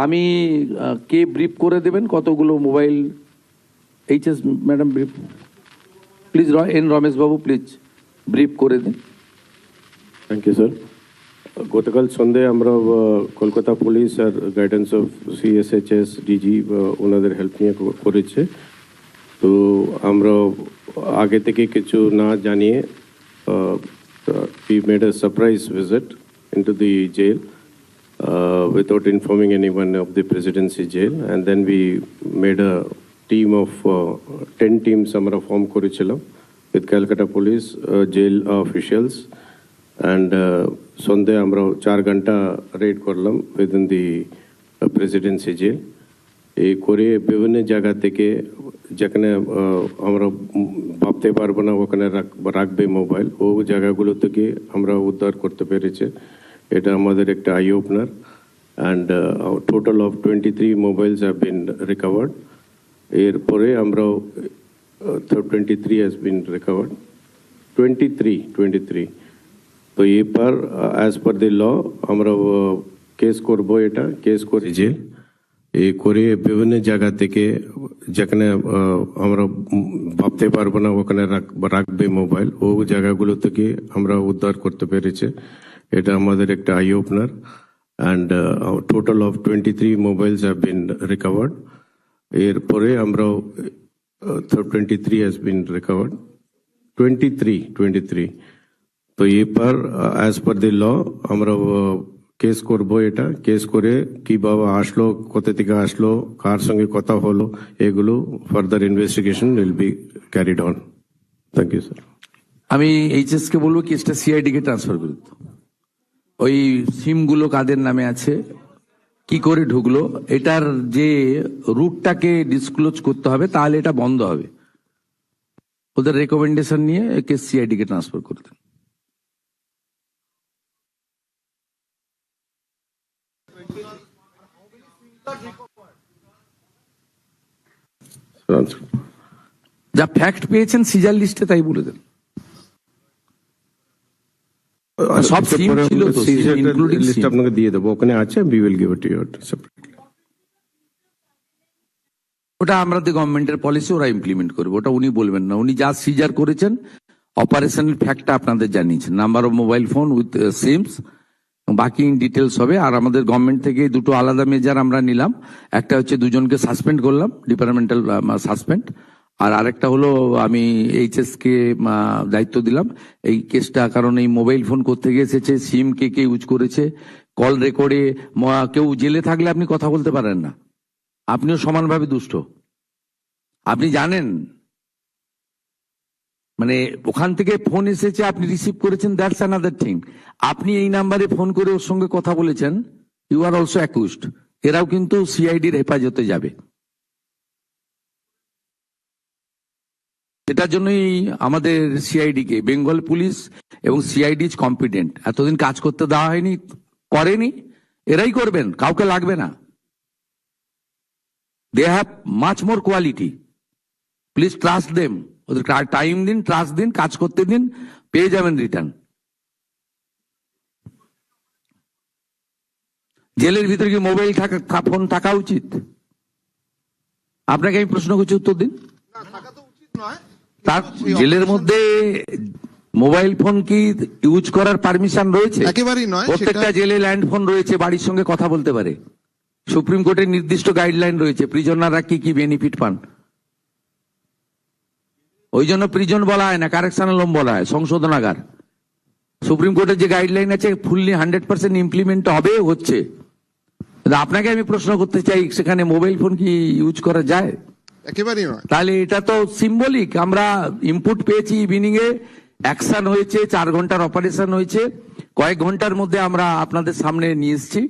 আমি কে ব্রিফ করে দেবেন কতগুলো mobile? HS madam brief please. Ramesh Babu please brief করে দিন। Thank you sir. গতকাল সন্ধ্যায় আমরা কলকাতা পুলিশ আর গাইডেন্স অফ সিএসএইচএস ডিজি ওনাদের হেল্প নিয়ে করেছে। তো আমরা আগে থেকে কিছু না জানিয়ে we made a surprise visit into the jail without informing anyone of the presidency jail, and then we made a team of 10 teams আমরা ফর্ম করেছিলাম with Calcutta police jail officials, and সন্ধ্যায় আমরা 4 ঘন্টা রেড করলাম within the presidency jail। এই করে বিভিন্ন জায়গা থেকে যেখানে আমরা ভাবতে পারবো না ওখানে রাখবে মোবাইল, ও জায়গাগুলো থেকে আমরা উদ্ধার করতে পেরেছে। এটা আমাদের একটা I opener. And total of 23 mobiles have been recovered. এরপরে আমরা 23 হ্যাজ বিন রিকভার্ড। 23 তো এরপর অ্যাজ পার দি ল আমরা কেস করবো। এটা কেস করে যে এই করে বিভিন্ন জায়গা থেকে যেখানে আমরা ভাবতে পারবো না ওখানে রাখবে মোবাইল, ও জায়গাগুলো থেকে আমরা উদ্ধার করতে পেরেছে। এটা আমাদের একটা I opener. And total of 23 mobiles have been recovered. এরপরে আমরা 23 হ্যাজ বিন রিকভার্ড। 23 তো এরপর অ্যাজ পার দি ল আমরা কেস করবো। এটা কেস করে কিভাবে আসলো, কোথা থেকে আসলো, কার সঙ্গে কথা হলো, এগুলো further investigation will be carried on. Thank you sir. আমি এইচএস কে বলবো কেসটা সিআইডি কে ট্রান্সফার করে দিতে। ওই সিমগুলো কাদের নামে আছে, কি করে ঢুকলো, এটার যে রুটটাকে ডিসক্লোজ করতে হবে, তাহলে এটা বন্ধ হবে। ওদের রেকমেন্ডেশন নিয়ে কেস সিআইডি কে ট্রান্সফার করে দেন। যা ফ্যাক্ট পেয়েছেন সিজার লিস্টে তাই বলে দেন। সব সিম ছিল তো, ইনক্লুডিং লিস্ট আপনাকে দিয়ে দেবো, ওখানে আছে। We will give it to you separately. ওটা আমাদের গভর্নমেন্টের পলিসি, ওরা ইমপ্লিমেন্ট করবে। ওটা উনি বলবেন না। উনি যা সিজার করেছেন অপারেশনাল ফ্যাক্টটা আপনাদের জানিয়েছেন, number of mobile phone with seems, বাকি ইন ডিটেলস হবে। আর আমাদের গভর্নমেন্ট থেকে দুটো আলাদা মেজার আমরা নিলাম। একটা হচ্ছে দুজনকে সাসপেন্ড করলাম, ডিপার্টমেন্টাল সাসপেন্ড। আর আরেকটা হলো আমি এইচএস কে দায়িত্ব দিলাম এই কেসটা, কারণ এই মোবাইল ফোন কোত্থেকে এসেছে, সিম কে কে ইউজ করেছে, কল রেকর্ডে কেউ জেলে থাকলে আপনি কথা বলতে পারেন না, আপনিও সমানভাবে দুষ্ট। আপনি জানেন মানে ওখান থেকে ফোন এসেছে, আপনি রিসিভ করেছেন, দ্যাটস অ্যানাদার থিং। আপনি এই নাম্বারে ফোন করে ওর সঙ্গে কথা বলেছেন, ইউ আর অলসো অ্যাকিউজড। এরাও কিন্তু সিআইডির হেফাজতে যাবে। সেটার জন্যই আমাদের সিআইডি কে, বেঙ্গল পুলিশ এবং সিআইডি ইজ কম্পিটেন্ট। এতদিন কাজ করতে দেওয়া হয়নি, করেনি, এরাই করবেন, কাউকে লাগবে না। They have much more quality, please trust them. ওদের টাইম দিন, ট্রাস্ট দিন, কাজ করতে দিন, পেয়ে যাবেন রিটার্ন। জেলের ভিতরে কি মোবাইল ফোন থাকা উচিত? আপনাকে আমি প্রশ্ন করছি, উত্তর দিন। তার জেলের মধ্যে মোবাইল ফোন কি ইউজ করার পারমিশন রয়েছে? একেবারেই নয়। প্রত্যেকটা জেলে ল্যান্ড ফোন রয়েছে, বাড়ির সঙ্গে কথা বলতে পারে। সুপ্রিম কোর্টের নির্দিষ্ট গাইডলাইন রয়েছে, প্রিজনাররা কি কি বেনিফিট পান। ওই জন্য প্রিজন বলা হয় না, কারেকশনাল হোম বলা হয়, সংশোধনাগার। সুপ্রিম কোর্টের যে গাইডলাইন আছে ফুললি 100% ইমপ্লিমেন্ট হবে, হচ্ছে। আপনাকে আমি প্রশ্ন করতে চাই, সেখানে মোবাইল ফোন কি ইউজ করা যায়? একেবারেই নয়। তাহলে এটা তো সিম্বলিক। আমরা ইনপুট পেয়েছি, ইভিনিং এ অ্যাকশন হয়েছে, 4 ঘন্টার অপারেশন হয়েছে, কয়েক ঘন্টার মধ্যে আমরা আপনাদের সামনে নিয়ে এসেছি।